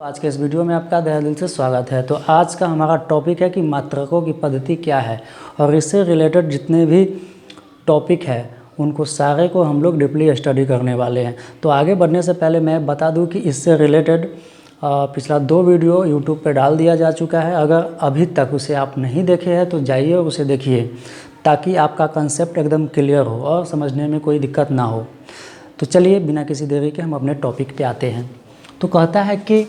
आज के इस वीडियो में आपका तहे दिल से स्वागत है। तो आज का हमारा टॉपिक है कि मात्रकों की पद्धति क्या है और इससे रिलेटेड जितने भी टॉपिक है उनको सारे को हम लोग डीपली स्टडी करने वाले हैं। तो आगे बढ़ने से पहले मैं बता दूं कि इससे रिलेटेड पिछला 2 वीडियो यूट्यूब पर डाल दिया जा चुका है। अगर अभी तक उसे आप नहीं देखे हैं तो जाइए और उसे देखिए ताकि आपका कंसेप्ट एकदम क्लियर हो और समझने में कोई दिक्कत ना हो। तो चलिए बिना किसी देरी के हम अपने टॉपिक पे आते हैं। तो कहता है कि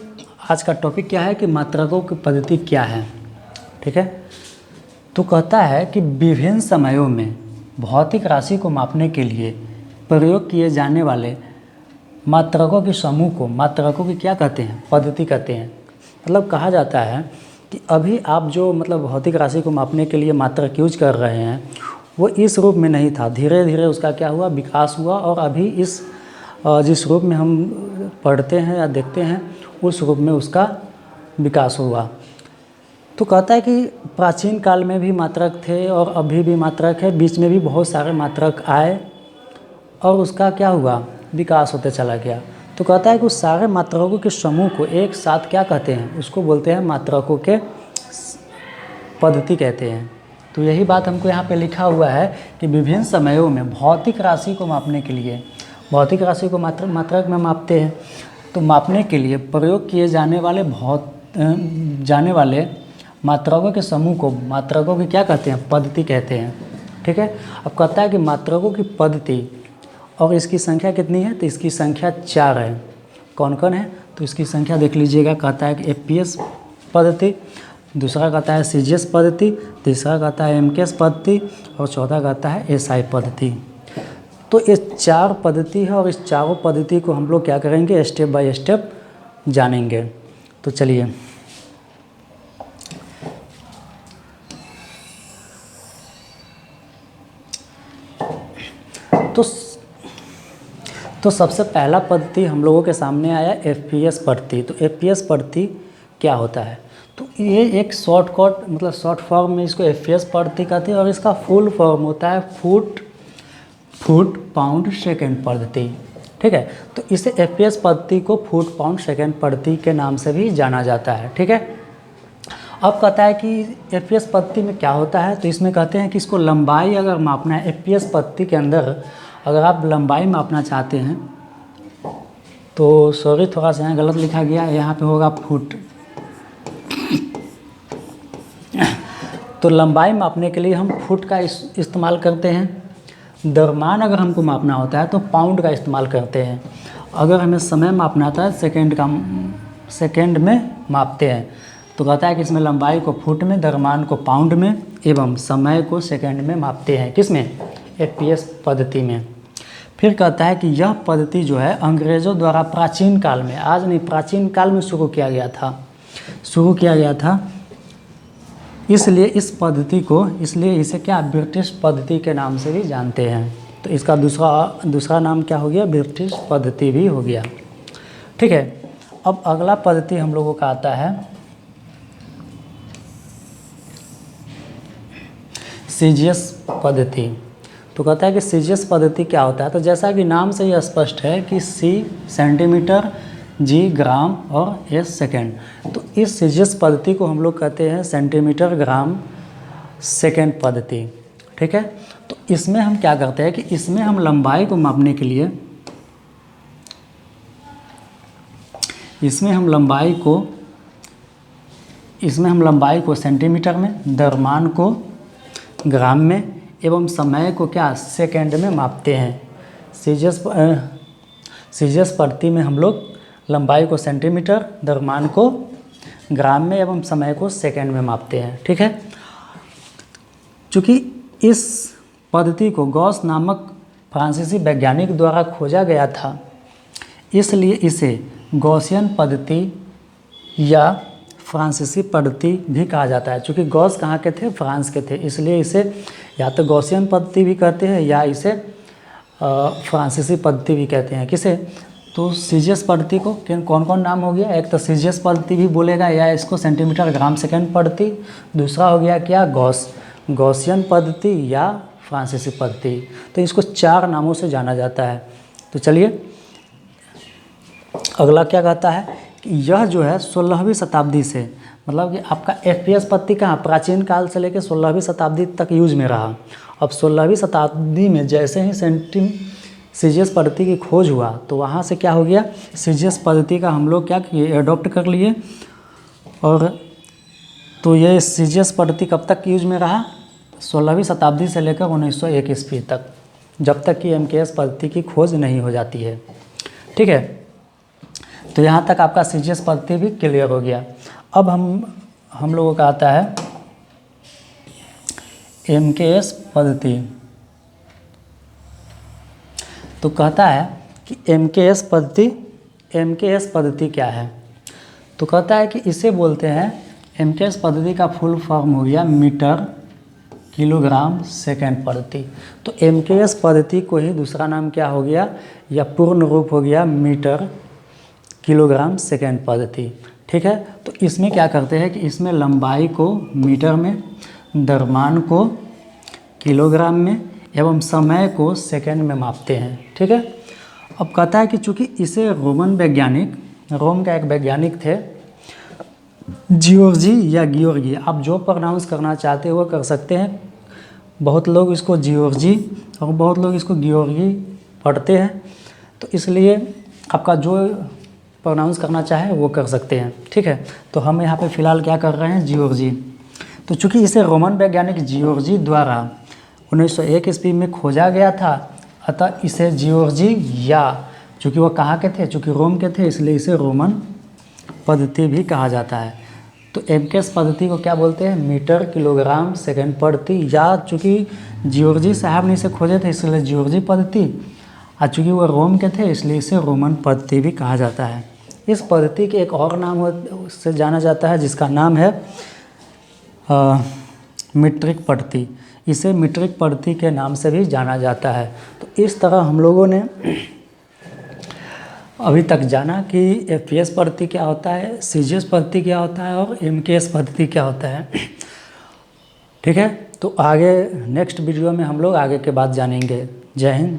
आज का टॉपिक क्या है कि मात्रकों की पद्धति क्या है। ठीक है, तो कहता है कि विभिन्न समयों में भौतिक राशि को मापने के लिए प्रयोग किए जाने वाले मात्रकों के समूह को मात्रकों की क्या कहते हैं, पद्धति कहते हैं। मतलब कहा जाता है कि अभी आप जो भौतिक राशि को मापने के लिए मात्रक यूज कर रहे हैं वो इस रूप में नहीं था, धीरे धीरे उसका क्या हुआ, विकास हुआ और अभी इस जिस रूप में हम पढ़ते हैं या देखते हैं उस रूप में उसका विकास हुआ। तो कहता है कि प्राचीन काल में भी मात्रक थे और अभी भी मात्रक है, बीच में भी बहुत सारे मात्रक आए और उसका क्या हुआ, विकास होते चला गया। तो कहता है कि उस सारे मात्रकों के समूह को एक साथ क्या कहते हैं, उसको बोलते हैं मात्रकों के पद्धति कहते हैं। तो यही बात हमको यहाँ पे लिखा हुआ है कि विभिन्न समयों में भौतिक राशि को मापने के लिए, भौतिक राशि को मात्रक में मापते हैं, तो मापने के लिए प्रयोग किए जाने वाले मात्रकों के समूह को मात्रकों की क्या कहते हैं, पद्धति कहते हैं। ठीक है, अब कहता है कि मात्रकों की पद्धति और इसकी संख्या कितनी है, तो इसकी संख्या 4 है। कौन कौन है, तो इसकी संख्या देख लीजिएगा। कहता है कि एफपीएस पद्धति, दूसरा कहता है सीजीएस पद्धति, तीसरा कहता है एमकेएस पद्धति और चौथा कहता है एसआई पद्धति। तो ये 4 पद्धति है और इस चारों पद्धति को हम लोग क्या करेंगे, स्टेप बाय स्टेप जानेंगे। तो चलिए, तो सबसे पहला पद्धति हम लोगों के सामने आया एफपीएस पद्धति। तो एफपीएस पद्धति क्या होता है, तो ये एक शॉर्टकट शॉर्ट फॉर्म में इसको एफपीएस पद्धति कहते हैं और इसका फुल फॉर्म होता है फुट पाउंड सेकेंड पद्धति। ठीक है, तो इसे एफपीएस पद्धति को फुट पाउंड सेकेंड पद्धति के नाम से भी जाना जाता है। ठीक है, अब कहता है कि एफपीएस पद्धति में क्या होता है, तो इसमें कहते हैं कि इसको लंबाई अगर मापना है, एफपीएस पद्धति के अंदर अगर आप लंबाई मापना चाहते हैं तो सॉरी थोड़ा सा यहाँ गलत लिखा गया है, यहाँ पे होगा फुट। तो लंबाई मापने के लिए हम फुट का इस्तेमाल करते हैं। द्रव्यमान अगर हमको मापना होता है तो पाउंड का इस्तेमाल करते हैं। अगर हमें समय मापना होता है सेकेंड में मापते हैं। तो कहता है कि इसमें लंबाई को फुट में, द्रव्यमान को पाउंड में एवं समय को सेकेंड में मापते हैं। किसमें, एफपीएस पद्धति में। फिर कहता है कि यह पद्धति जो है अंग्रेज़ों द्वारा प्राचीन काल में, आज नहीं प्राचीन काल में शुरू किया गया था। इसलिए इस पद्धति को, इसलिए इसे क्या ब्रिटिश पद्धति के नाम से भी जानते हैं। तो इसका दूसरा नाम क्या हो गया, ब्रिटिश पद्धति भी हो गया। ठीक है, अब अगला पद्धति हम लोगों का आता है सीजीएस पद्धति। तो कहता है कि सीजीएस पद्धति क्या होता है, तो जैसा कि नाम से ही स्पष्ट है कि सी सेंटीमीटर, जी ग्राम और एस सेकेंड। तो इस सीजीएस पद्धति को हम लोग कहते हैं सेंटीमीटर ग्राम सेकेंड पद्धति। ठीक है, तो इसमें हम क्या करते हैं कि इसमें हम लंबाई को मापने के लिए, इसमें हम लंबाई को सेंटीमीटर में, द्रव्यमान को ग्राम में एवं समय को क्या सेकेंड में मापते हैं। सीजीएस पद्धति में हम लोग लंबाई को सेंटीमीटर, द्रव्यमान को ग्राम में एवं समय को सेकेंड में मापते हैं। ठीक है, चूँकि इस पद्धति को गॉस नामक फ्रांसीसी वैज्ञानिक द्वारा खोजा गया था, इसलिए इसे गॉसियन पद्धति या फ्रांसीसी पद्धति भी कहा जाता है। चूँकि गॉस कहाँ के थे, फ्रांस के थे, इसलिए इसे या तो गॉसियन पद्धति भी कहते हैं या इसे फ्रांसीसी पद्धति भी कहते हैं। किसे, तो सीजीएस पद्धति को कौन कौन नाम हो गया, एक तो सीजीएस पद्धति भी बोलेगा या इसको सेंटीमीटर ग्राम सेकेंड पद्धति, दूसरा हो गया क्या गॉसियन पद्धति या फ्रांसीसी पद्धति। तो इसको 4 नामों से जाना जाता है। तो चलिए अगला क्या कहता है कि कि यह जो है 16वीं शताब्दी से, मतलब कि आपका FPS पद्धति कहाँ प्राचीन काल से लेकर 16वीं शताब्दी तक यूज में रहा। अब 16वीं शताब्दी में जैसे ही सीजीएस पद्धति की खोज हुआ तो वहाँ से क्या हो गया, सीजीएस पद्धति का हम लोग क्या किए, अडॉप्ट कर लिए। और तो ये सीजीएस पद्धति कब तक यूज में रहा, 16वीं शताब्दी से लेकर 1901 ईस्वी तक, जब तक कि एमकेएस पद्धति की खोज नहीं हो जाती है। ठीक है, तो यहाँ तक आपका सीजीएस पद्धति भी क्लियर हो गया। अब हम लोगों का आता है एमकेएस पद्धति। तो कहता है कि एमकेएस पद्धति क्या है। तो कहता है कि इसे बोलते हैं, एमकेएस पद्धति का फुल फॉर्म हो गया मीटर किलोग्राम सेकेंड पद्धति। तो एमकेएस पद्धति को ही दूसरा नाम क्या हो गया, या पूर्ण रूप हो गया मीटर किलोग्राम सेकेंड पद्धति। ठीक है, तो इसमें क्या करते हैं कि इसमें लंबाई को मीटर में, द्रव्यमान को किलोग्राम में एवं समय को सेकेंड में मापते हैं। ठीक है, अब कहता है कि चूँकि इसे रोम का एक वैज्ञानिक थे, जियोर्जी या गियोर्गी, आप जो प्रोनाउंस करना चाहते हो वो कर सकते हैं। बहुत लोग इसको जियोर्जी और बहुत लोग इसको गियोर्गी पढ़ते हैं, तो इसलिए आपका जो प्रोनाउंस करना चाहे वो कर सकते हैं। ठीक है, तो हम यहाँ पे फ़िलहाल क्या कर रहे हैं, जियोर्जी। तो चूँकि इसे रोमन वैज्ञानिक जियोर्जी द्वारा 1901 ईस्वी में खोजा गया था, अतः इसे जियोर्जी, या चूँकि वो कहाँ के थे, चूँकि रोम के थे, इसलिए इसे रोमन पद्धति भी कहा जाता है। तो एमकेएस पद्धति को क्या बोलते हैं, मीटर किलोग्राम सेकेंड पद्धति, या चूँकि जियोर्जी साहब ने इसे खोजे थे इसलिए जियोर्जी पद्धति, और चूँकि वो रोम के थे इसलिए इसे रोमन पद्धति भी कहा जाता है। इस पद्धति के एक और नाम से जाना जाता है जिसका नाम है मीट्रिक पद्धति। इसे मीट्रिक पद्धति के नाम से भी जाना जाता है। तो इस तरह हम लोगों ने अभी तक जाना कि एफपीएस पद्धति क्या होता है, सीजीएस पद्धति क्या होता है और एमकेएस पद्धति क्या होता है। ठीक है, तो आगे नेक्स्ट वीडियो में हम लोग आगे के बात जानेंगे। जय हिंद।